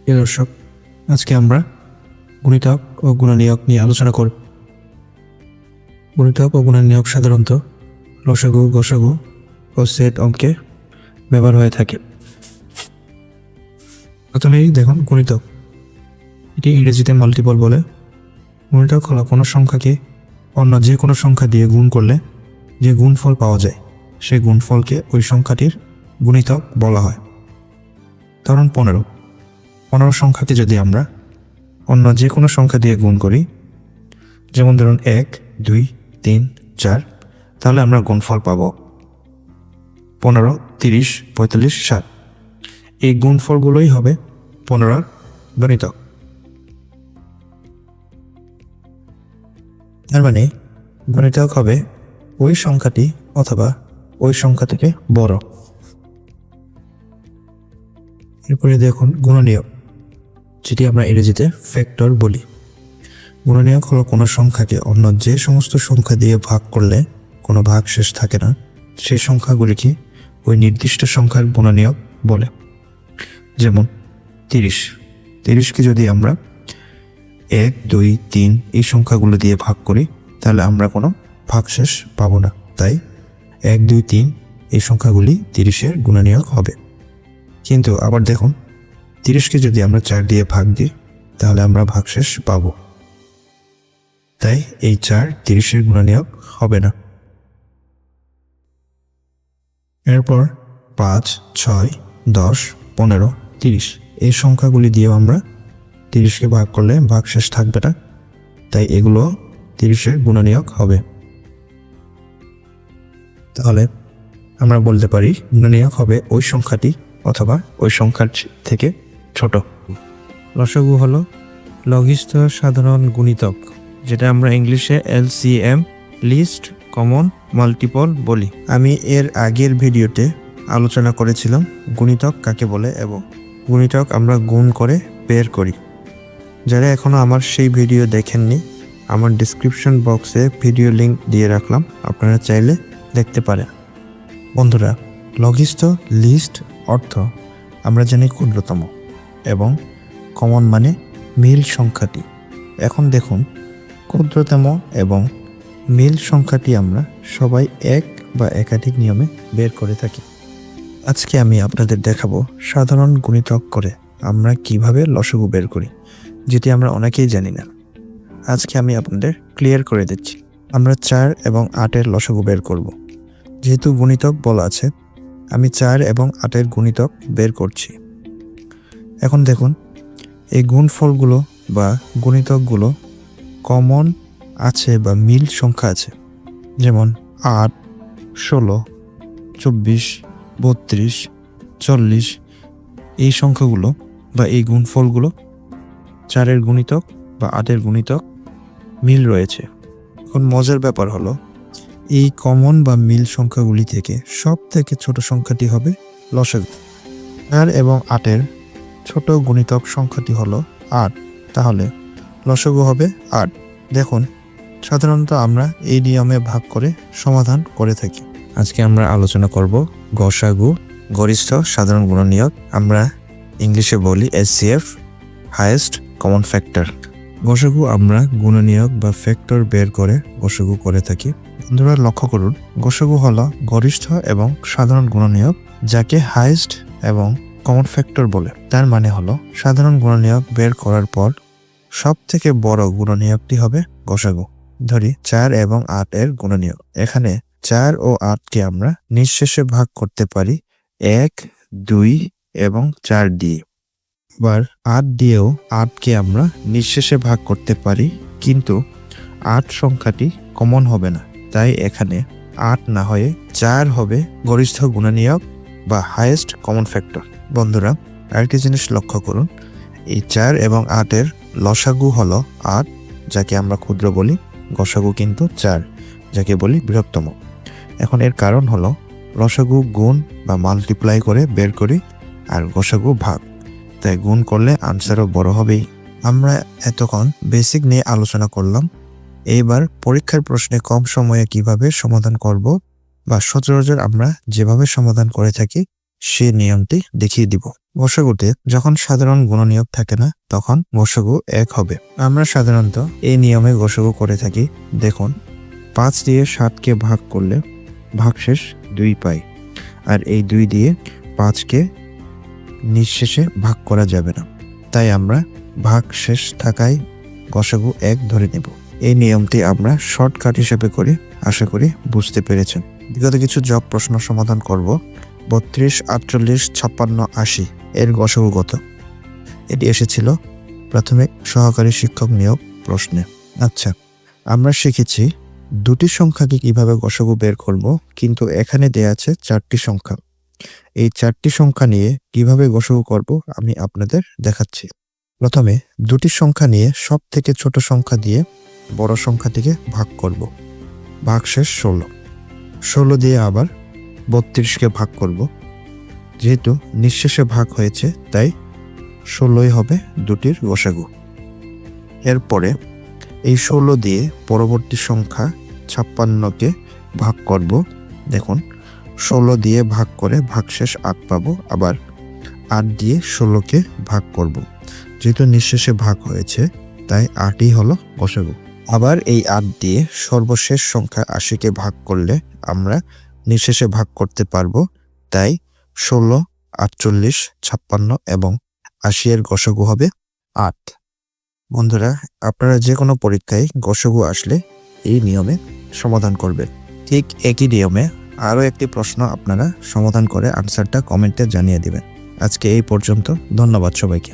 প্রিয় দর্শক, আজকে আমরা গুণিতক ও গুণনীয়ক নিয়ে আলোচনা করব। গুণিতক ও গুণনীয়ক সাধারণত লসাগু, গসাগু ও সেট অঙ্কে ব্যবহার হয়ে থাকে। প্রথমেই দেখুন গুণিতক, এটি ইংরেজিতে মাল্টিপল বলে। গুণিতক হলো কোনো সংখ্যাকে অন্য যে কোনো সংখ্যা দিয়ে গুণ করলে যে গুণফল পাওয়া যায়, সেই গুণফলকে ওই সংখ্যাটির গুণিতক বলা হয়। ধরুন 15 সংখ্যাকে যদি আমরা অন্য যে কোনো সংখ্যা দিয়ে গুণ করি, যেমন ধরুন 1, 2, 3, 4, তাহলে আমরা গুণফল পাব 15, 30, 45, 60। এই গুণফলগুলোই হবে 15 গুণিতক। তার মানে গুণিতক হবে ওই সংখ্যাটি অথবা ওই সংখ্যা থেকে বড়। এরপরে দেখুন গুণনীয়ক, যেটি আমরা ইংরেজিতে ফ্যাক্টর বলি। গুণনীয়ক হলো কোনো সংখ্যাকে অন্য যে সমস্ত সংখ্যা দিয়ে ভাগ করলে কোনো ভাগশেষ থাকে না, সেই সংখ্যাগুলিকে ওই নির্দিষ্ট সংখ্যার গুণনীয়ক বলে। যেমন 30কে যদি আমরা 1, 2, 3 এই সংখ্যাগুলো দিয়ে ভাগ করি, তাহলে আমরা কোনো ভাগশেষ পাবো না। তাই 1, 2, 3 এই সংখ্যাগুলি 30-এর গুণনীয়ক হবে। কিন্তু আবার দেখুন, 30কে যদি আমরা 4 দিয়ে ভাগ দিই, তাহলে আমরা ভাগশেষ পাবো। তাই এই 4 30-এর গুণনীয়ক হবে না। এরপর 5, 6, 10, 15, 30 এই সংখ্যাগুলি দিয়েও আমরা 30কে ভাগ করলে ভাগশেষ থাকবে না, তাই এগুলো 30-এর গুণনীয়ক হবে। তাহলে আমরা বলতে পারি গুণনীয়ক হবে ওই সংখ্যাটি অথবা ওই সংখ্যার থেকে ছোট। লসাগু হলো লঘিষ্ঠ সাধারণ গুণিতক, যেটা আমরা ইংলিশে LCM, লিস্ট কমন মাল্টিপল বলি। আমি এর আগের ভিডিওতে আলোচনা করেছিলাম গুণিতক কাকে বলে এবং গুণিতক আমরা গুণ করে বের করি। যারা এখনও আমার সেই ভিডিও দেখেননি, আমার ডিসক্রিপশন বক্সে ভিডিও লিঙ্ক দিয়ে রাখলাম, আপনারা চাইলে দেখতে পারেন। বন্ধুরা, লঘিষ্ঠ লিস্ট অর্থ আমরা জানি ক্ষুদ্রতম এবং কমন মানে মিল সংখ্যাটি। এখন দেখুন, ক্ষুদ্রতম এবং মিল সংখ্যাটি আমরা সবাই এক বা একাধিক নিয়মে বের করে থাকি। আজকে আমি আপনাদের দেখাবো সাধারণ গুণিতক করে আমরা কিভাবে লসাগু বের করি, যেটি আমরা অনেকেই জানি না। আজকে আমি আপনাদের ক্লিয়ার করে দিচ্ছি। আমরা 4 এবং 8-এর লসাগু বের করব। যেহেতু গুণিতক বলা আছে, আমি 4 এবং 8-এর গুণিতক বের করছি। এখন দেখুন, এই গুণফলগুলো বা গুণিতকগুলো কমন আছে বা মিল সংখ্যা আছে। যেমন 8, 16, 24, 32, 40 এই সংখ্যাগুলো বা এই গুণফলগুলো 4-এর গুণিতক বা 8-এর গুণিতক মিল রয়েছে। এখন মজার ব্যাপার হলো, এই কমন বা মিল সংখ্যাগুলি থেকে সব থেকে ছোট সংখ্যাটি হবে লসাগু। 4 এবং 8-এর ছোট গুণিতক সংখ্যাটি হলো 8, তাহলে লসাগু হবে 8। দেখুন, সাধারণত আমরা এই নিয়মে ভাগ করে সমাধান করে থাকি। আজকে আমরা আলোচনা করব গসাগু, গরিষ্ঠ সাধারণ গুণনীয়ক। আমরা ইংলিশে বলি HCF, হাইয়েস্ট কমন ফ্যাক্টর। গসাগু আমরা গুণনীয়ক বা ফ্যাক্টর বের করে গসাগু করে থাকি। বন্ধুরা লক্ষ্য করুন, গসাগু হলো গরিষ্ঠ এবং সাধারণ গুণনীয়ক, যাকে হাইয়েস্ট এবং কমন ফ্যাক্টর বলে। তার মানে হলো সাধারণ গুণনীয়ক বের করার পর সব থেকে বড় গুণনীয়কটি হবে গসাগু। ধরি 4 এবং 8-এর গুণনীয়ক। এখানে 4 ও 8কে আমরা নিঃশেষে ভাগ করতে পারি 1, 2 এবং 4 দিয়ে। আবার 8 দিয়েও 8কে আমরা নিঃশেষে ভাগ করতে পারি, কিন্তু 8 সংখ্যাটি কমন হবে না। তাই এখানে 8 না হয়ে 4 হবে গরিষ্ঠ গুণনীয়ক বা হাইয়েস্ট কমন ফ্যাক্টর। বন্ধুরা, আরেকটি জিনিস লক্ষ্য করুন, এই 4 এবং 8-এর লসাগু হলো 8, যাকে আমরা ক্ষুদ্র বলি। গসাগু কিন্তু 4, যাকে বলি বৃহত্তম। এখন এর কারণ হলো লসাগু গুণ বা মাল্টিপ্লাই করে বের করি আর গসাগু ভাগ, তাই গুণ করলে আনসারও বড় হবেই। আমরা এতক্ষণ বেসিক নিয়ে আলোচনা করলাম। এইবার পরীক্ষার প্রশ্নে কম সময়ে কিভাবে সমাধান করব বা সচরাচর আমরা যেভাবে সমাধান করে থাকি সে নিয়মটি দেখিয়ে দিব। গসাগুতে যখন সাধারণ গুণনীয়ক থাকে না তখন গসাগু 1 হবে। আমরা সাধারণত এই নিয়মে গসাগু করে থাকি। দেখুন, 5 দিয়ে 7কে ভাগ করলে ভাগশেষ 2 পাই, আর এই 2 দিয়ে 5কে নিঃশেষে ভাগ করা যাবে না, তাই আমরা ভাগশেষ থাকায় গসাগু 1 ধরে নেব। এই নিয়মটি আমরা শর্টকাট হিসেবে করি। আশা করি বুঝতে পেরেছেন। বিগত কিছু জব প্রশ্ন সমাধান করব। 32, 48, 56, 80 এর গসাগু কত? এটি এসেছিল প্রাথমিক সহকারী শিক্ষক নিয়োগ প্রশ্নে। আচ্ছা, আমরা শিখেছি দুটি সংখ্যাকে কিভাবে গসাগু বের করব, কিন্তু এখানে দেয়া আছে 4টি সংখ্যা। এই 4টি সংখ্যা নিয়ে কিভাবে গসাগু করব আমি আপনাদের দেখাচ্ছি। প্রথমে দুটি সংখ্যা নিয়ে সব থেকে ছোট সংখ্যা দিয়ে বড় সংখ্যাটিকে ভাগ করব। ভাগশেষ 16। 16 দিয়ে আবার 32কে ভাগ করব। যেহেতু নিঃশেষে ভাগ হয়েছে তাই 16ই হবে দুটির গসাগু। এরপরে এই 16 দিয়ে পরবর্তী সংখ্যা 56কে ভাগ করব। দেখুন, 16 দিয়ে ভাগ করে ভাগশেষ 8 পাবো। আবার 8 দিয়ে 16কে ভাগ করব। যেহেতু নিঃশেষে ভাগ হয়েছে তাই 8ই হলো গসাগু। আবার এই 8 দিয়ে সর্বশেষ সংখ্যা 80কে ভাগ করলে আমরা নিঃশেষে ভাগ করতে পারবো, তাই 16, 48, 56 এবং 80 এর গসাগু হবে 8। বন্ধুরা, আপনারা যে কোনো পরীক্ষায় গসাগু আসলে এই নিয়মে সমাধান করবেন। ঠিক একই নিয়মে আরও একটি প্রশ্ন আপনারা সমাধান করে আনসারটা কমেন্টে জানিয়ে দিবেন। আজকে এই পর্যন্ত। ধন্যবাদ সবাইকে।